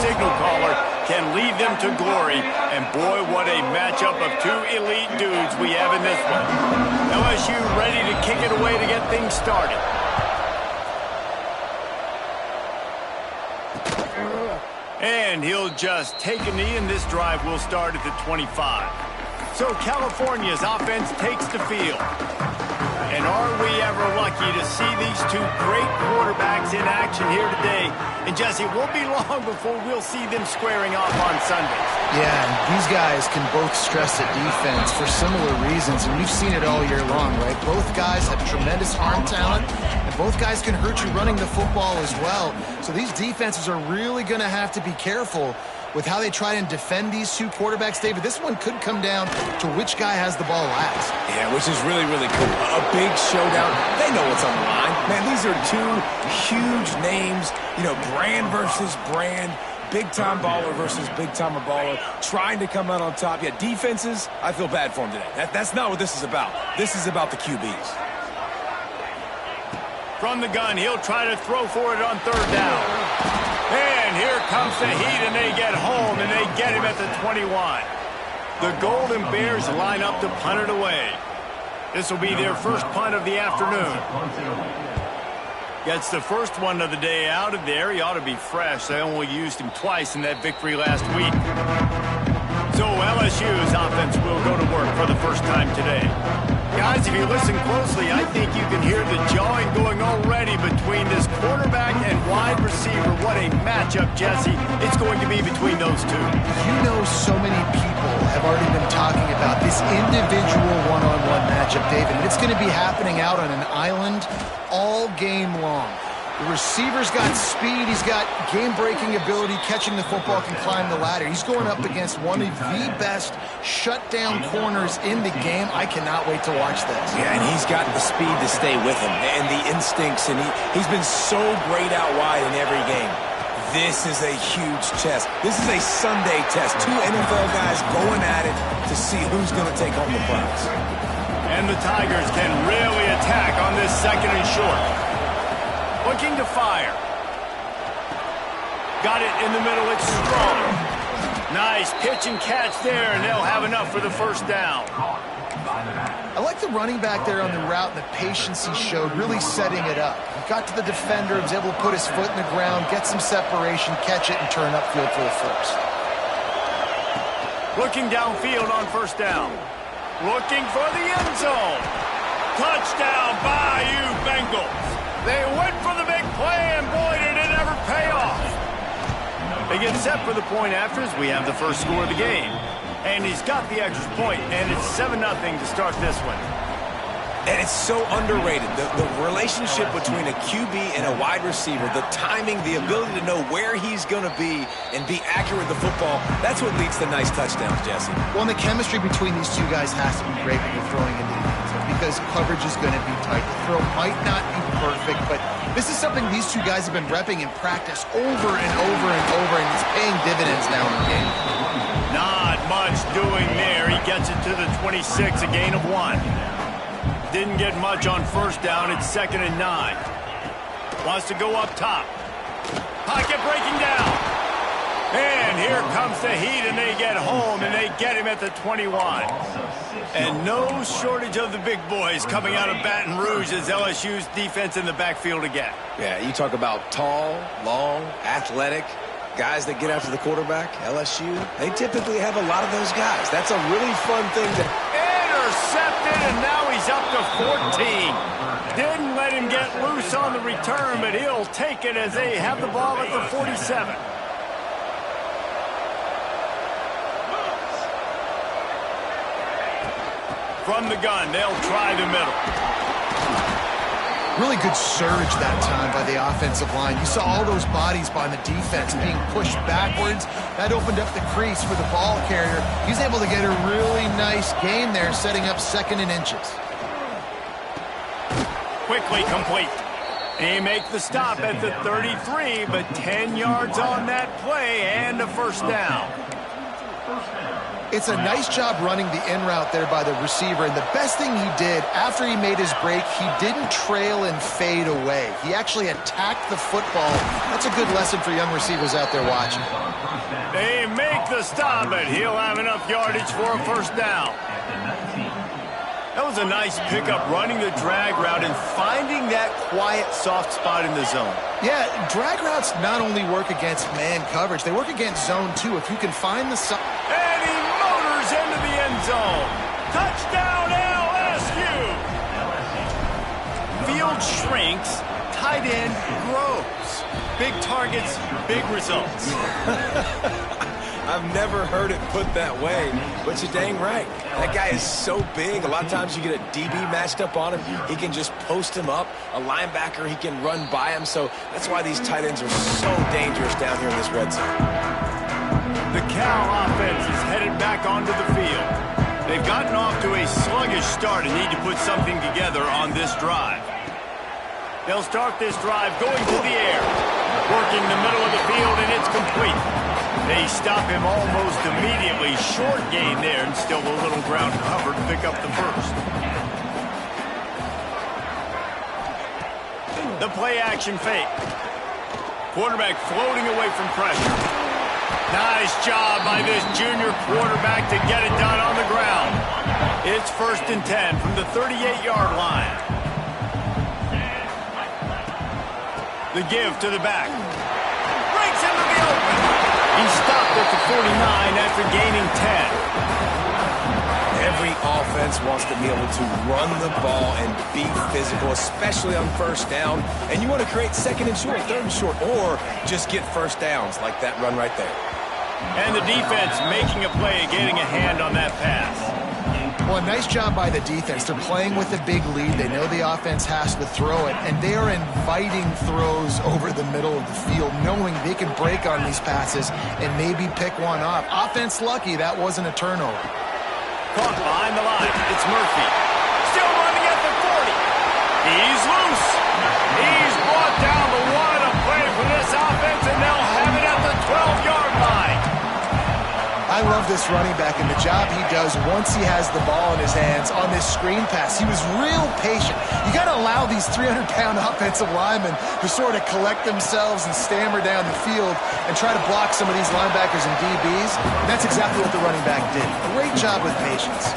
signal caller can lead them to glory. And boy, what a matchup of two elite dudes we have in this one. LSU ready to kick it away to get things started. And he'll just take a knee, and this drive will start at the 25. So California's offense takes the field. And are we ever lucky to see these two great quarterbacks in action here today? And Jesse, it won't be long before we'll see them squaring off on Sundays. Yeah, and these guys can both stress at defense for similar reasons, and we've seen it all year long, right? Both guys have tremendous arm talent, and both guys can hurt you running the football as well. So these defenses are really going to have to be careful with how they try and defend these two quarterbacks, David. This one could come down to which guy has the ball last. Yeah, which is really, really cool. A big showdown. They know what's on the line. Man, these are two huge names, you know, brand versus brand, big-time baller versus big-timer baller, trying to come out on top. Yeah, defenses, I feel bad for them today. That's not what this is about. This is about the QBs. From the gun, he'll try to throw for it on third down. And here comes the heat, and they get home, and they get him at the 21. The Golden Bears line up to punt it away. This will be their first punt of the afternoon. Gets the first one of the day out of there. He ought to be fresh. They only used him twice in that victory last week. So LSU's offense will go to work for the first time today. Guys, if you listen closely, I think you can hear the jawing going already between this quarterback and wide receiver. What a matchup, Jesse, it's going to be between those two. You know, so many people have already been talking about this individual one-on-one matchup, David, and it's going to be happening out on an island all game long. The receiver's got speed, he's got game-breaking ability, catching the football, can climb the ladder. He's going up against one of the best shutdown corners in the game. I cannot wait to watch this. Yeah, and he's got the speed to stay with him and the instincts, and he's been so great out wide in every game. This is a huge test. This is a Sunday test. Two NFL guys going at it to see who's going to take home the prize. And the Tigers can really attack on this second and short. Looking to fire. Got it in the middle. It's strong. Nice pitch and catch there, and they'll have enough for the first down. I like the running back there on the route, the patience he showed, really setting it up. He got to the defender, was able to put his foot in the ground, get some separation, catch it, and turn upfield for the first. Looking downfield on first down. Looking for the end zone. Touchdown, Bayou Bengals. They went for the big play, and boy, did it ever pay off. They get set for the point after as we have the first score of the game. And he's got the extra point, and it's 7-0 to start this one. And it's so underrated. The relationship between a QB and a wide receiver, the timing, the ability to know where he's going to be and be accurate with the football, that's what leads to nice touchdowns, Jesse. Well, and the chemistry between these two guys has to be great when you're throwing in the end zone because coverage is going to be tight. The throw might not be perfect, but this is something these two guys have been repping in practice over and over and over, and it's paying dividends now in the game. Not much doing there. He gets it to the 26, a gain of 1. Didn't get much on first down. It's 2nd and 9. Wants to go up top. Pocket breaking down. And here comes the heat, and they get home, and they get him at the 21. And no shortage of the big boys coming out of Baton Rouge as LSU's defense in the backfield again. Yeah, you talk about tall, long, athletic, guys that get after the quarterback. LSU, they typically have a lot of those guys. That's a really fun thing to... Intercepted, and now he's up to 14. Didn't let him get loose on the return, but he'll take it as they have the ball at the 47. From the gun, they'll try the middle. Really good surge that time by the offensive line. You saw all those bodies by the defense being pushed backwards. That opened up the crease for the ball carrier. He's able to get a really nice gain there, setting up 2nd and inches. Quickly complete. They make the stop at the 33, but 10 yards on that play and a first down. It's a nice job running the in route there by the receiver, and the best thing he did after he made his break, he didn't trail and fade away. He actually attacked the football. That's a good lesson for young receivers out there watching. They make the stop, but he'll have enough yardage for a first down. That was a nice pickup, running the drag route and finding that quiet, soft spot in the zone. Yeah, drag routes not only work against man coverage, they work against zone too. If you can find the... And he motors into the end zone. Touchdown, LSU! Field shrinks, tight end grows. Big targets, big results. I've never heard it put that way, but you're dang right. That guy is so big. A lot of times you get a DB matched up on him. He can just post him up. A linebacker, he can run by him. So that's why these tight ends are so dangerous down here in this red zone. The Cal offense is headed back onto the field. They've gotten off to a sluggish start and need to put something together on this drive. They'll start this drive going to the air. Working the middle of the field, and it's complete. They stop him almost immediately. Short gain there, and still a little ground cover to pick up the first. The play-action fake. Quarterback floating away from pressure. Nice job by this junior quarterback to get it done on the ground. It's 1st and 10 from the 38-yard line. The give to the back. Breaks into the open. He stopped at the 49 after gaining 10. Every offense wants to be able to run the ball and be physical, especially on first down. And you want to create 2nd and short, 3rd and short, or just get first downs like that run right there. And the defense making a play, getting a hand on that pass. Well, a nice job by the defense. They're playing with a big lead. They know the offense has to throw it, and they are inviting throws over the middle of the field, knowing they can break on these passes and maybe pick one off. Offense lucky that wasn't a turnover. Caught behind the line. It's Murphy. Still running at the 40. He's loose. He's brought down, but what a play for this offense, and they'll have it at the 12-yard line. I love this running back and the job he does once he has the ball in his hands on this screen pass. He was real patient. You got to allow these 300-pound offensive linemen to sort of collect themselves and stammer down the field and try to block some of these linebackers and DBs. And that's exactly what the running back did. Great job with patience.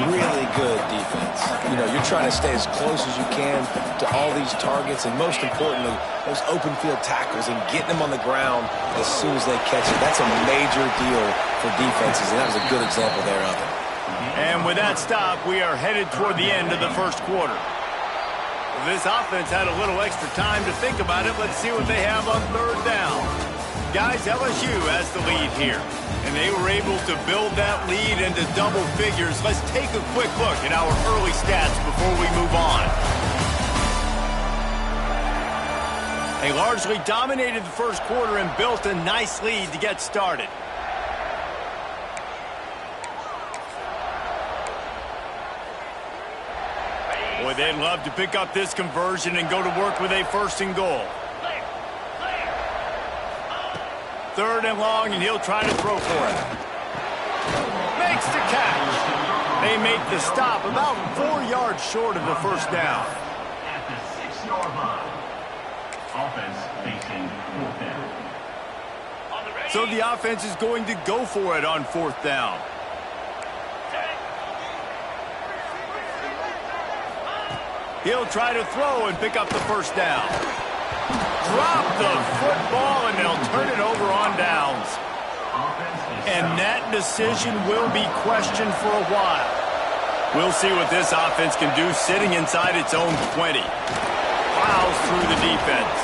Really good defense. You know, you're trying to stay as close as you can to all these targets, and most importantly, those open field tackles and getting them on the ground as soon as they catch it. That's a major deal for defenses, and that was a good example there of it. And with that stop, we are headed toward the end of the first quarter. This offense had a little extra time to think about it. Let's see what they have on 3rd down. Guys, LSU has the lead here, and they were able to build that lead into double figures. Let's take a quick look at our early stats before we move on. They largely dominated the first quarter and built a nice lead to get started. Boy, they'd love to pick up this conversion and go to work with a 1st and goal. 3rd and long, and he'll try to throw for it. Makes the catch. They make the stop about 4 yards short of the first down. At the 6-yard line. Offense facing 4th down. So the offense is going to go for it on 4th down. He'll try to throw and pick up the first down. Drop the football, and they'll turn it over on downs. And that decision will be questioned for a while. We'll see what this offense can do sitting inside its own 20. Plows through the defense.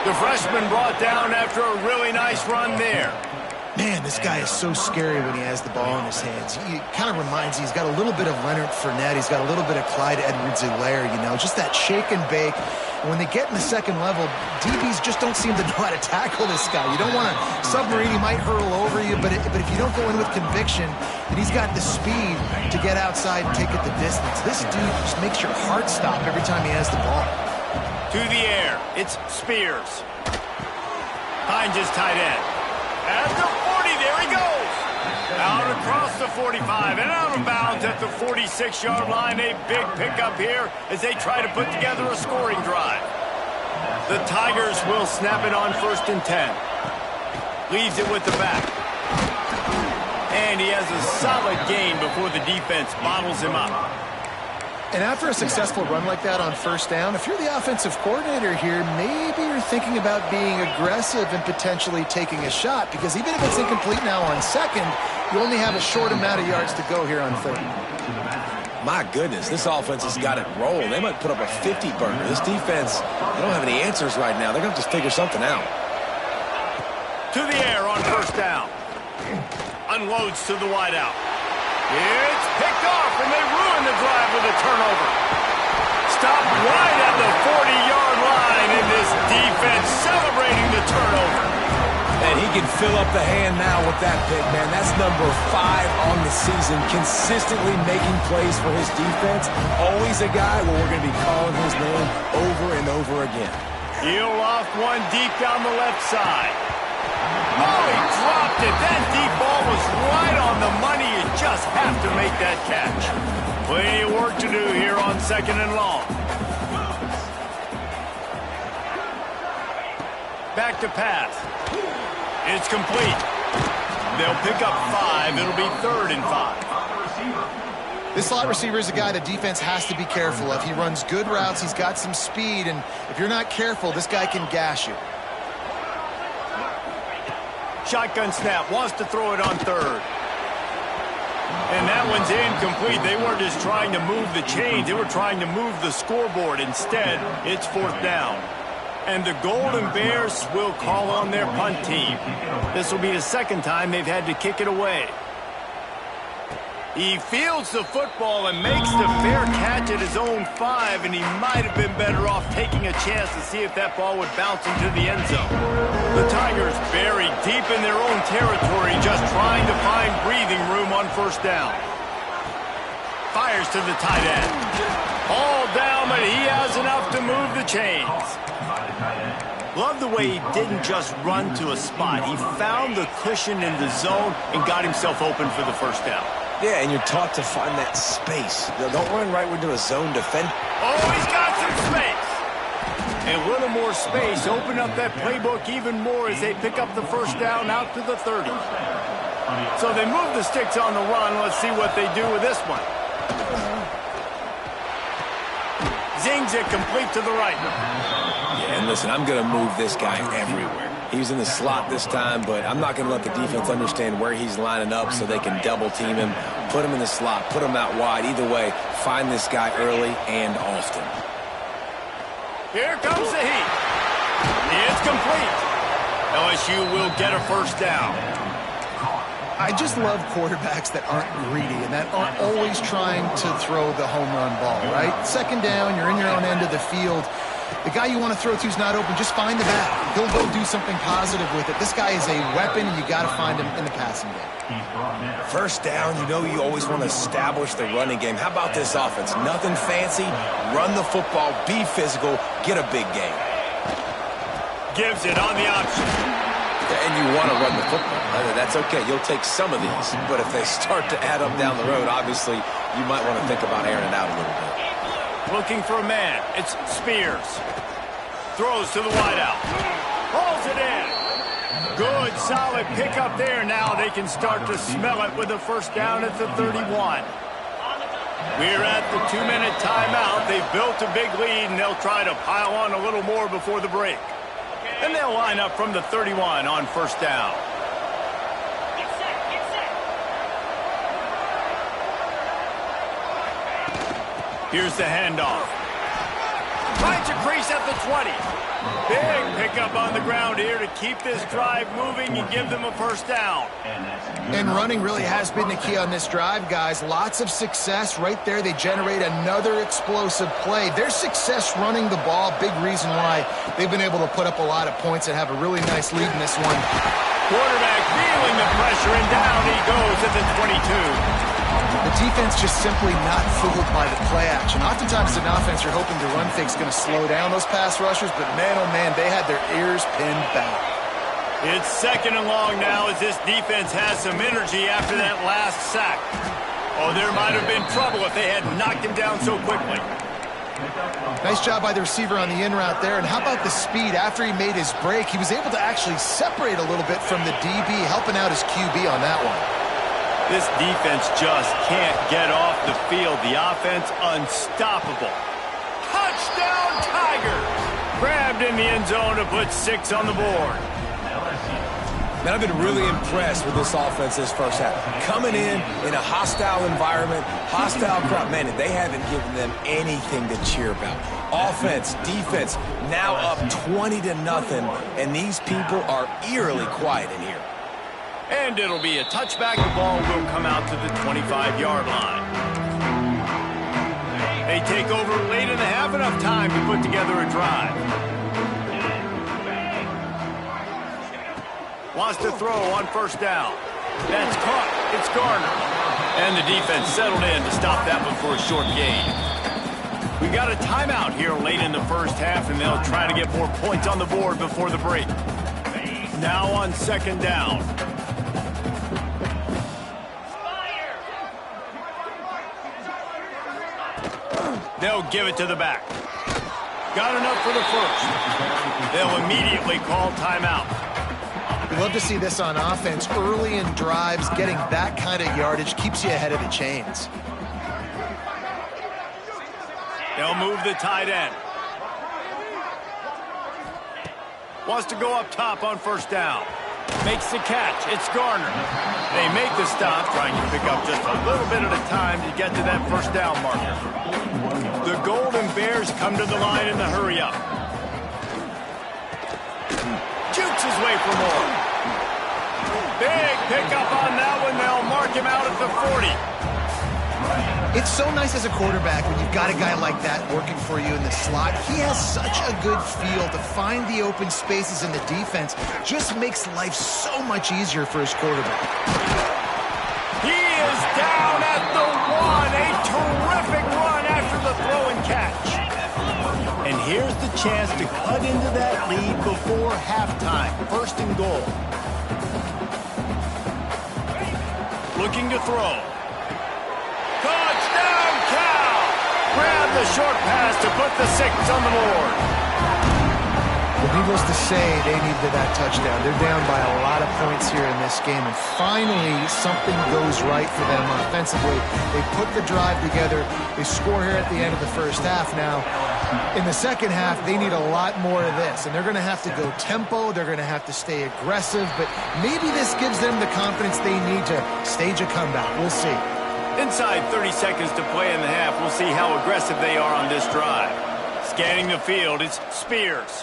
The freshman brought down after a really nice run there. Man, this guy is so scary when he has the ball in his hands. He kind of reminds me, he's got a little bit of Leonard Fournette. He's got a little bit of Clyde Edwards-Helaire, you know, just that shake and bake. And when they get in the second level, DBs just don't seem to know how to tackle this guy. You don't want to submarine. He might hurl over you, but if you don't go in with conviction, then he's got the speed to get outside and take it the distance. This dude just makes your heart stop every time he has the ball. To the air, it's Spears. Finds his tight end. At the 40, there he goes. Out across the 45 and out of bounds at the 46-yard line. A big pickup here as they try to put together a scoring drive. The Tigers will snap it on 1st and 10. Leaves it with the back. And he has a solid gain before the defense bottles him up. And after a successful run like that on 1st down, if you're the offensive coordinator here, maybe you're thinking about being aggressive and potentially taking a shot, because even if it's incomplete now on 2nd, you only have a short amount of yards to go here on 3rd. My goodness, this offense has got it rolled. They might put up a 50-burger. This defense, they don't have any answers right now. They're going to have to figure something out. To the air on 1st down. Unloads to the wideout. It's picked off, and they ruin the drive with a turnover. Stopped right at the 40-yard line, and this defense celebrating the turnover. And he can fill up the hand now with that pick, man. That's number 5 on the season, consistently making plays for his defense. Always a guy where we're going to be calling his name over and over again. He'll loft one deep down the left side. Oh, he dropped it. That deep ball was right on the money. You just have to make that catch. Plenty of work to do here on 2nd and long. Back to pass. It's complete. They'll pick up 5. It'll be 3rd and 5. This slot receiver is a guy the defense has to be careful of. He runs good routes. He's got some speed, and if you're not careful, this guy can gash you. Shotgun snap, wants to throw it on 3rd. And that one's incomplete. They weren't just trying to move the chains. They were trying to move the scoreboard. Instead, it's 4th down. And the Golden Bears will call on their punt team. This will be the 2nd time they've had to kick it away. He fields the football and makes the fair catch at his own 5, and he might have been better off taking a chance to see if that ball would bounce into the end zone. The Tigers buried deep in their own territory, just trying to find breathing room on 1st down. Fires to the tight end. All down, but he has enough to move the chains. Love the way he didn't just run to a spot. He found the cushion in the zone and got himself open for the 1st down. Yeah, and you're taught to find that space. Don't run right into a zone defend. Oh, he's got some space. And a little more space. Open up that playbook even more as they pick up the 1st down out to the 30. So they move the sticks on the run. Let's see what they do with this one. Zings it complete to the right. Yeah, and listen, I'm going to move this guy everywhere. He's in the slot this time, but I'm not going to let the defense understand where he's lining up so they can double team him, put him in the slot, put him out wide. Either way, find this guy early and often. Here comes the heat. It's complete. LSU will get a 1st down. I just love quarterbacks that aren't greedy and that aren't always trying to throw the home run ball, right? 2nd down, you're in your own end of the field. The guy you want to throw to is not open. Just find the back. He'll go do something positive with it. This guy is a weapon, and you got to find him in the passing game. 1st down, you know you always want to establish the running game. How about this offense? Nothing fancy. Run the football, be physical, get a big gain. Gives it on the option. And you want to run the football. That's okay. You'll take some of these. But if they start to add up down the road, obviously, you might want to think about airing it out a little bit. Looking for a man. It's Spears. Throws to the wideout. Pulls it in. Good, solid pickup there. Now they can start to smell it with a 1st down at the 31. We're at the 2-minute timeout. They've built a big lead, and they'll try to pile on a little more before the break. And they'll line up from the 31 on 1st down. Here's the handoff. Finds a crease at the 20. Big pickup on the ground here to keep this drive moving and give them a 1st down. And running really has been the key on this drive, guys. Lots of success right there. They generate another explosive play. Their success running the ball, big reason why they've been able to put up a lot of points and have a really nice lead in this one. Quarterback feeling the pressure, and down he goes at the 22. The defense just simply not fooled by the play action. Oftentimes, as an offense, you're hoping the run fake's going to slow down those pass rushers, but man, oh man, they had their ears pinned back. It's 2nd and long now as this defense has some energy after that last sack. Oh, there might have been trouble if they had knocked him down so quickly. Nice job by the receiver on the in route there. And how about the speed? After he made his break, he was able to actually separate a little bit from the DB, helping out his QB on that one. This defense just can't get off the field. The offense unstoppable. Touchdown Tigers! Grabbed in the end zone to put 6 on the board. Man, I've been really impressed with this offense this first half. Coming in a hostile environment, hostile crowd. Man, they haven't given them anything to cheer about. Offense, defense, now up 20-0, and these people are eerily quiet in here. And it'll be a touchback. The ball will come out to the 25-yard line. They take over late in the half, enough time to put together a drive. Wants to throw on 1st down. That's caught. It's Garner. And the defense settled in to stop that one for a short gain. We got a timeout here late in the first half, and they'll try to get more points on the board before the break. Now on 2nd down. They'll give it to the back. Got enough for the first. They'll immediately call timeout. We love to see this on offense. Early in drives, getting that kind of yardage keeps you ahead of the chains. They'll move the tight end. Wants to go up top on 1st down. Makes the catch. It's Garner. They make the stop, trying to pick up just a little bit at a time to get to that 1st down marker. The Golden Bears come to the line in the hurry-up. Jukes his way for more. Big pickup on that one. They'll mark him out at the 40. It's so nice as a quarterback when you've got a guy like that working for you in the slot. He has such a good feel to find the open spaces in the defense. Just makes life so much easier for his quarterback. He is down at the 1. A terrific run after the throw and catch. And here's the chance to cut into that lead before halftime. 1st and goal. Looking to throw. Touchdown, Cal! Grab the short pass to put the 6 on the board. Well, needless to say, they needed that touchdown. They're down by a lot of points here in this game, and finally something goes right for them offensively. They put the drive together. They score here at the end of the first half. Now, in the second half, they need a lot more of this, and they're going to have to go tempo. They're going to have to stay aggressive, but maybe this gives them the confidence they need to stage a comeback. We'll see. Inside 30 seconds to play in the half. We'll see how aggressive they are on this drive. Scanning the field, it's Spears.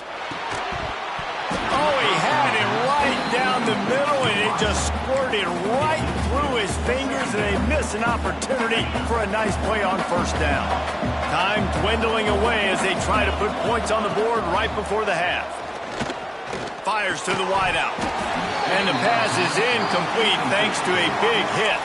Oh, he had it right down the middle, and it just squirted right through his fingers, and they miss an opportunity for a nice play on 1st down. Time dwindling away as they try to put points on the board right before the half. Fires to the wideout. And the pass is incomplete thanks to a big hit.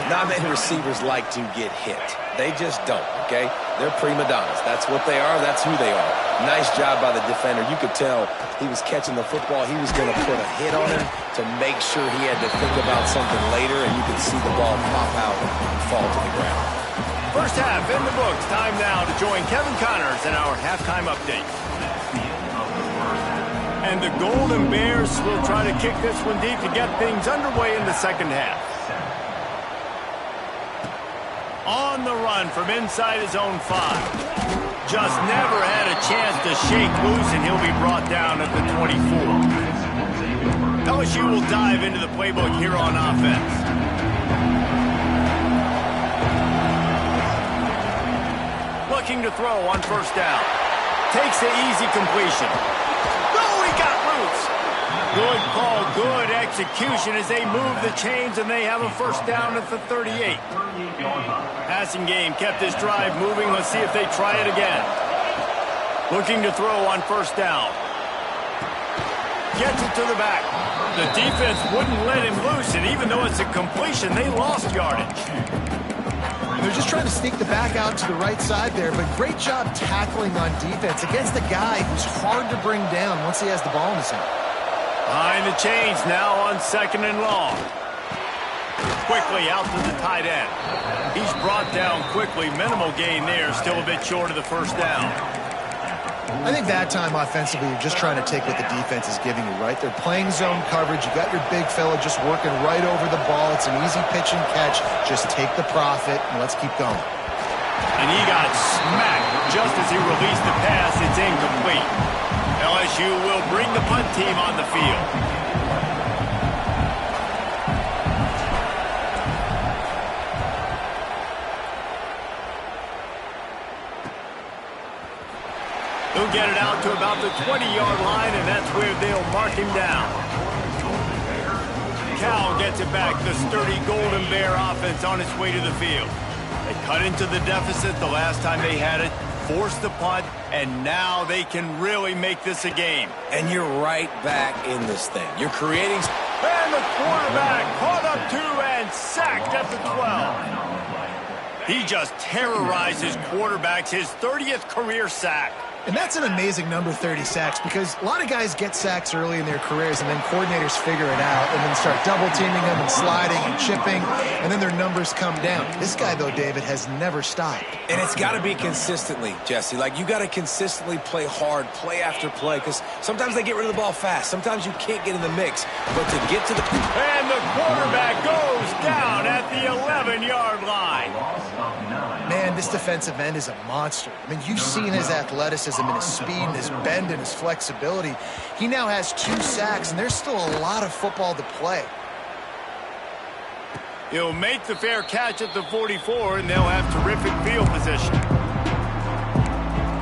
Not many receivers like to get hit. They just don't, okay? They're prima donnas. That's what they are. That's who they are. Nice job by the defender. You could tell he was catching the football. He was going to put a hit on him to make sure he had to think about something later, and you could see the ball pop out and fall to the ground. First half in the books. Time now to join Kevin Connors in our halftime update. And the Golden Bears will try to kick this one deep to get things underway in the second half. On the run from inside his own 5. Just never had a chance to shake loose, and he'll be brought down at the 24. LSU will dive into the playbook here on offense. Looking to throw on 1st down. Takes the easy completion. Oh, he got loose. Good call, good execution as they move the chains, and they have a 1st down at the 38. Passing game kept this drive moving. Let's see if they try it again. Looking to throw on 1st down. Gets it to the back. The defense wouldn't let him loose, and even though it's a completion, they lost yardage. They're just trying to sneak the back out to the right side there, but great job tackling on defense against a guy who's hard to bring down once he has the ball in his hand. Behind the chains now on 2nd and long. Quickly out to the tight end. He's brought down quickly. Minimal gain there. Still a bit short of the first down. I think that time offensively, you're just trying to take what the defense is giving you, right? They're playing zone coverage. You got your big fella just working right over the ball. It's an easy pitch and catch. Just take the profit and let's keep going. And he got smacked just as he released the pass. It's incomplete. LSU will bring the punt team on the field. He'll get it out to about the 20-yard line, and that's where they'll mark him down. Cal gets it back. The sturdy Golden Bear offense on its way to the field. They cut into the deficit the last time they had it, forced the punt, and now they can really make this a game. And you're right back in this thing. You're creating... And the quarterback caught up to and sacked at the 12. He just terrorized his quarterbacks, his 30th career sack. And that's an amazing number, 30 sacks, because a lot of guys get sacks early in their careers, and then coordinators figure it out and then start double-teaming them and sliding and chipping, and then their numbers come down. This guy, though, David, has never stopped. And it's got to be consistently, Jesse. Like, you got to consistently play hard, play after play, because sometimes they get rid of the ball fast. Sometimes you can't get in the mix. But to get to the... And the quarterback goes down at the 11-yard line. Man, this defensive end is a monster. I mean, you've seen his athleticism and his speed and his bend and his flexibility. He now has 2 sacks, and there's still a lot of football to play. He'll make the fair catch at the 44, and they'll have terrific field position.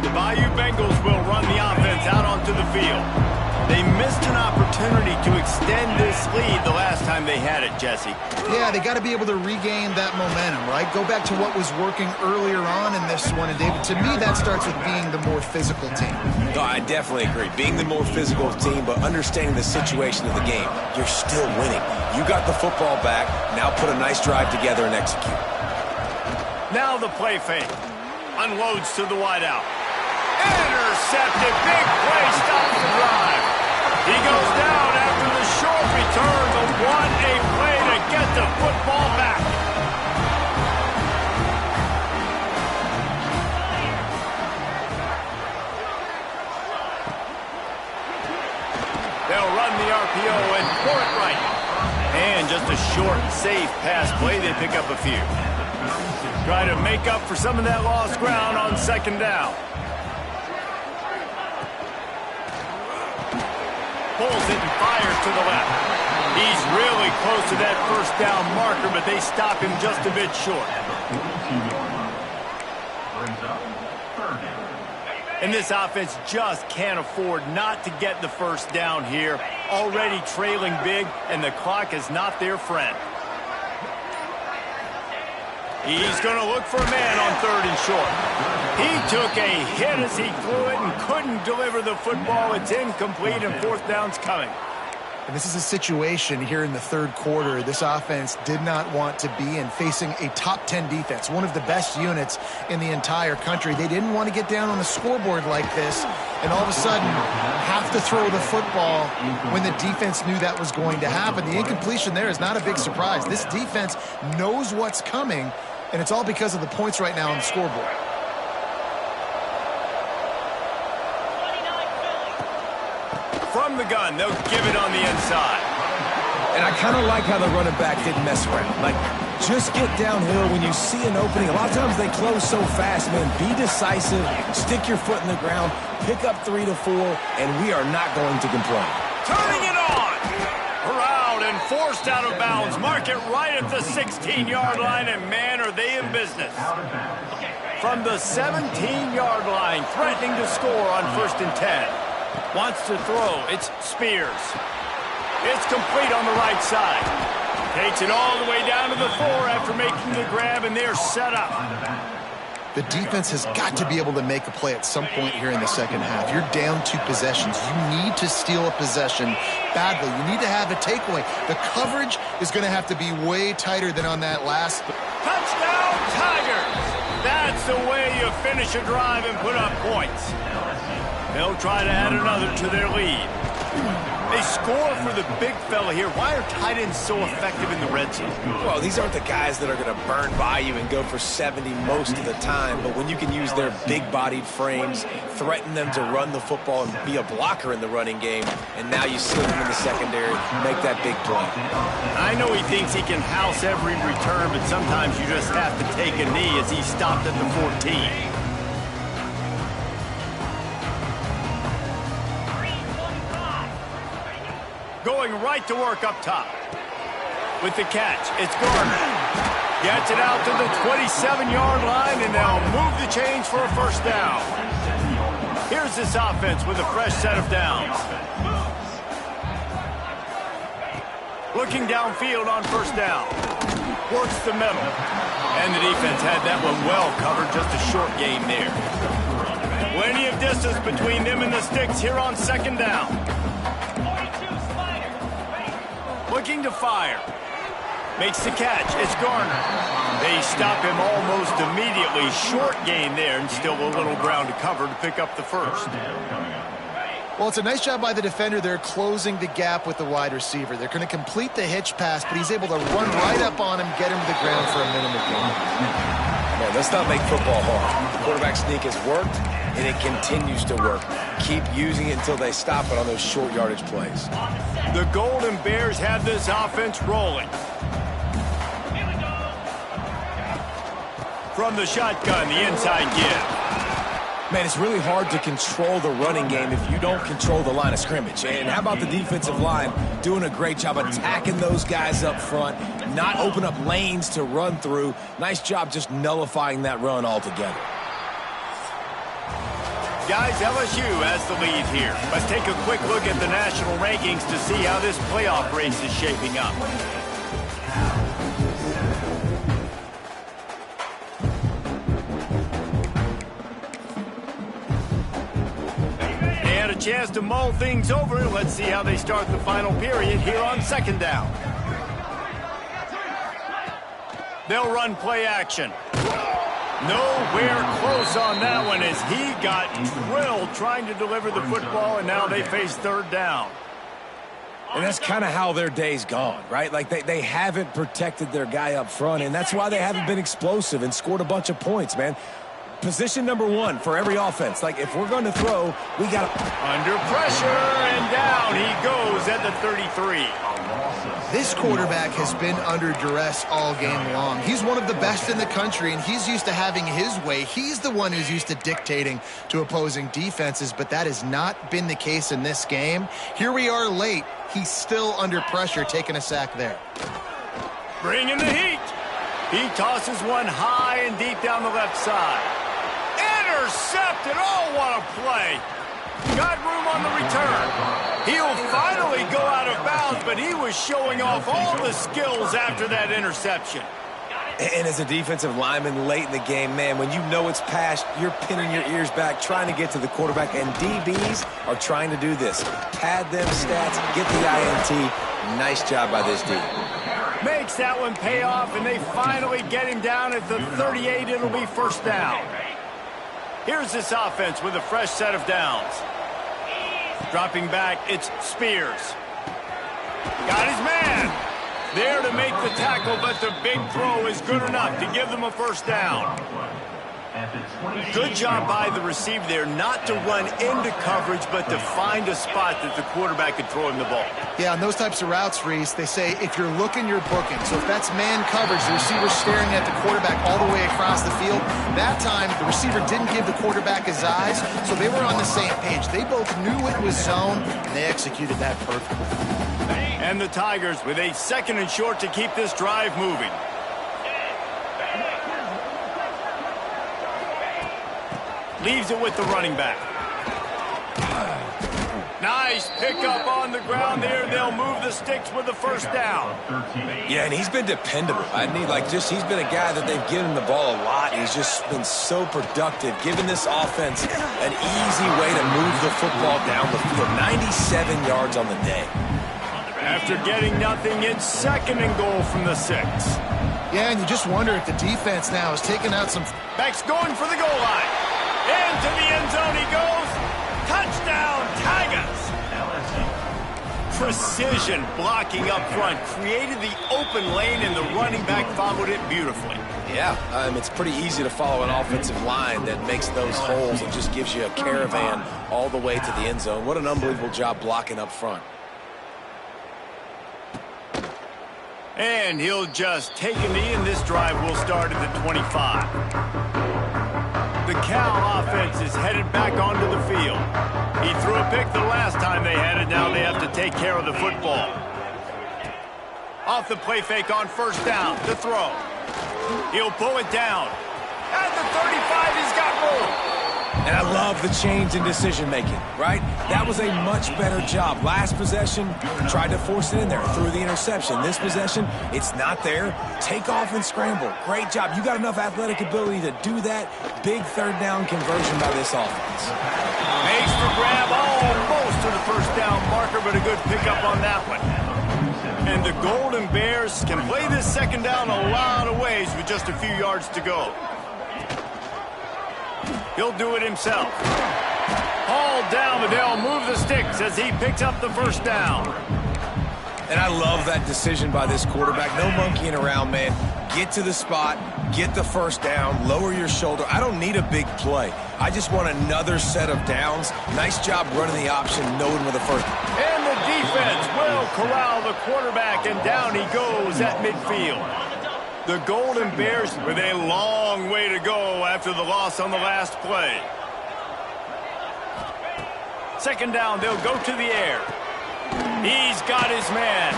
The Bayou Bengals will run the offense out onto the field. They missed an opportunity to extend this lead the last time they had it, Jesse. Yeah, they got to be able to regain that momentum, right? Go back to what was working earlier on in this one. And, David, to me, that starts with being the more physical team. No, I definitely agree. Being the more physical team, but understanding the situation of the game. You're still winning. You got the football back. Now put a nice drive together and execute. Now the play fake. Unloads to the wideout. Intercepted. Big play. Stops the drive. He goes down after the short return, but what a play to get the football back. They'll run the RPO and pour it right. And just a short, safe pass play. They pick up a few. Try to make up for some of that lost ground on 2nd down. Pulls it and fires to the left. He's really close to that first down marker, but they stop him just a bit short. And this offense just can't afford not to get the first down here. Already trailing big, and the clock is not their friend. He's going to look for a man on 3rd and short. He took a hit as he threw it and couldn't deliver the football. It's incomplete, and 4th down's coming. And this is a situation here in the 3rd quarter this offense did not want to be in, facing a top 10 defense, one of the best units in the entire country. They didn't want to get down on the scoreboard like this and all of a sudden have to throw the football when the defense knew that was going to happen. The incompletion there is not a big surprise. This defense knows what's coming, and it's all because of the points right now on the scoreboard. From the gun, they'll give it on the inside. And I kind of like how the running back didn't mess around. Like, just get downhill when you see an opening. A lot of times they close so fast, man. Be decisive, stick your foot in the ground, pick up 3 to 4, and we are not going to complain. Turning it on. Corralled and forced out of bounds. Mark it right at the 16-yard line, and man, are they in business. From the 17-yard line, threatening to score on 1st and 10. Wants to throw. It's Spears. It's complete on the right side. Takes it all the way down to the 4 after making the grab, and they're set up. The defense has got to be able to make a play at some point here in the 2nd half. You're down 2 possessions. You need to steal a possession badly. You need to have a takeaway. The coverage is going to have to be way tighter than on that last. Touchdown, Tigers! That's the way you finish a drive and put up points. They'll try to add another to their lead. They score for the big fella here. Why are tight ends so effective in the red zone? Well, these aren't the guys that are going to burn by you and go for 70 most of the time, but when you can use their big-bodied frames, threaten them to run the football and be a blocker in the running game, and now you slip them in the secondary, make that big play. I know he thinks he can house every return, but sometimes you just have to take a knee as he stopped at the 14. Going right to work up top. With the catch, it's Garner. Gets it out to the 27-yard line, and they'll move the chains for a first down. Here's this offense with a fresh set of downs. Looking downfield on first down. Works the middle. And the defense had that one well covered, just a short game there. Plenty of distance between them and the sticks here on second down. Looking to fire. Makes the catch. It's Garner. They stop him almost immediately. Short gain there, and still a little ground to cover to pick up the first. Well, it's a nice job by the defender. They're closing the gap with the wide receiver. They're going to complete the hitch pass, but he's able to run right up on him, get him to the ground for a minimal gain. Man, let's not make football hard. The quarterback sneak has worked, and it continues to work. Keep using it until they stop it on those short yardage plays. The Golden Bears have this offense rolling. From the shotgun, the inside give. Man, it's really hard to control the running game if you don't control the line of scrimmage. And how about the defensive line doing a great job attacking those guys up front, not open up lanes to run through. Nice job just nullifying that run altogether. Guys, LSU has the lead here. Let's take a quick look at the national rankings to see how this playoff race is shaping up. They had a chance to mull things over. Let's see how they start the final period here on second down. They'll run play action. Nowhere close on that one as he got drilled trying to deliver the football, and now they face third down. And that's kind of how their day's gone, right? Like they haven't protected their guy up front, and that's why they haven't been explosive and scored a bunch of points, man. Position number one for every offense. Like, if we're going to throw, we got to... Under pressure, and down he goes at the 33. This quarterback has been under duress all game long. He's one of the best in the country, and he's used to having his way. He's the one who's used to dictating to opposing defenses, but that has not been the case in this game. Here we are late. He's still under pressure, taking a sack there. Bringing the heat. He tosses one high and deep down the left side. Intercepted. Oh, what a play. Got room on the return. He'll finally go out of bounds, but he was showing off all the skills after that interception. And as a defensive lineman late in the game, man, when you know it's past, you're pinning your ears back, trying to get to the quarterback, and DBs are trying to do this. Pad them stats, get the INT. Nice job by this D. Makes that one pay off, and they finally get him down at the 38. It'll be first down. Here's this offense with a fresh set of downs. Dropping back, it's Spears. Got his man. There to make the tackle, but the big throw is good enough to give them a first down. Good job by the receiver there not to run into coverage, but to find a spot that the quarterback could throw him the ball. Yeah, on those types of routes, Reese, they say if you're looking, you're booking. So if that's man coverage, the receiver's staring at the quarterback all the way across the field. That time, the receiver didn't give the quarterback his eyes, so they were on the same page. They both knew it was zone, and they executed that perfectly. And the Tigers with a second and short to keep this drive moving. Leaves it with the running back. Nice pickup on the ground there. They'll move the sticks with the first down. Yeah, and he's been dependable. I mean, he's been a guy that they've given the ball a lot. He's just been so productive, giving this offense an easy way to move the football down the field. 97 yards on the day. After getting nothing, it's second and goal from the 6. Yeah, and you just wonder if the defense now is taking out some... Back's going for the goal line. Into the end zone he goes. Touchdown, Tigers. precision blocking up front, created the open lane, and the running back followed it beautifully. Yeah, it's pretty easy to follow an offensive line that makes those holes and just gives you a caravan all the way to the end zone. What an unbelievable job blocking up front. And he'll just take a knee, and this drive will start at the 25. The Cal offense is headed back onto the field. He threw a pick the last time they had it. Now they have to take care of the football. Off the play fake on first down. The throw. He'll pull it down. At the 35, he's got room. And I love the change in decision-making, right? That was a much better job. Last possession, tried to force it in there, threw the interception. This possession, it's not there. Take off and scramble. Great job. You got enough athletic ability to do that. Big third down conversion by this offense. Makes the grab almost to the first down marker, but a good pickup on that one. And the Golden Bears can play this second down a lot of ways with just a few yards to go. He'll do it himself. Hauled down, but they'll move the sticks as he picks up the first down. And I love that decision by this quarterback. No monkeying around, man. Get to the spot, get the first down, lower your shoulder. I don't need a big play. I just want another set of downs. Nice job running the option, knowing where the first. And the defense will corral the quarterback, and down he goes at midfield. The Golden Bears with a long way to go after the loss on the last play. Second down, they'll go to the air. He's got his man.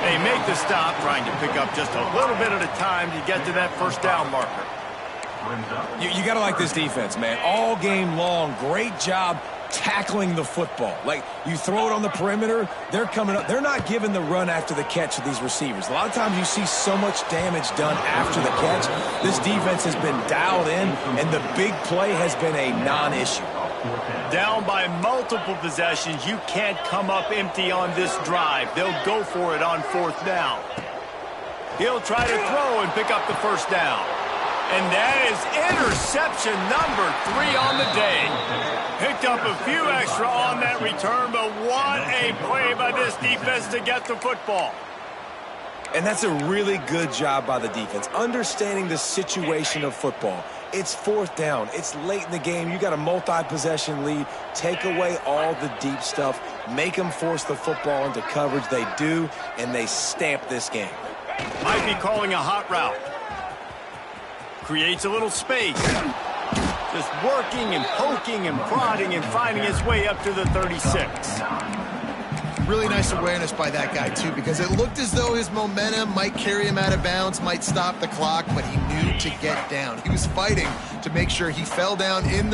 They make the stop, trying to pick up just a little bit at a time to get to that first down marker. You got to like this defense, man. All game long, great job tackling the football. Like, you throw it on the perimeter, they're coming up. They're not giving the run after the catch to these receivers. A lot of times you see so much damage done after the catch. This defense has been dialed in, and the big play has been a non-issue. Down by multiple possessions, you can't come up empty on this drive. They'll go for it on fourth down. He'll try to throw and pick up the first down. And that is interception number 3 on the day. Picked up a few extra on that return, but what a play by this defense to get the football. And that's a really good job by the defense, understanding the situation of football. It's fourth down. It's late in the game. You got a multi-possession lead. Take away all the deep stuff. Make them force the football into coverage. They do, and they stamp this game. Might be calling a hot route. Creates a little space. Just working and poking and prodding and finding his way up to the 36. Really nice awareness by that guy, too, because it looked as though his momentum might carry him out of bounds, might stop the clock, but he knew to get down. He was fighting to make sure he fell down in the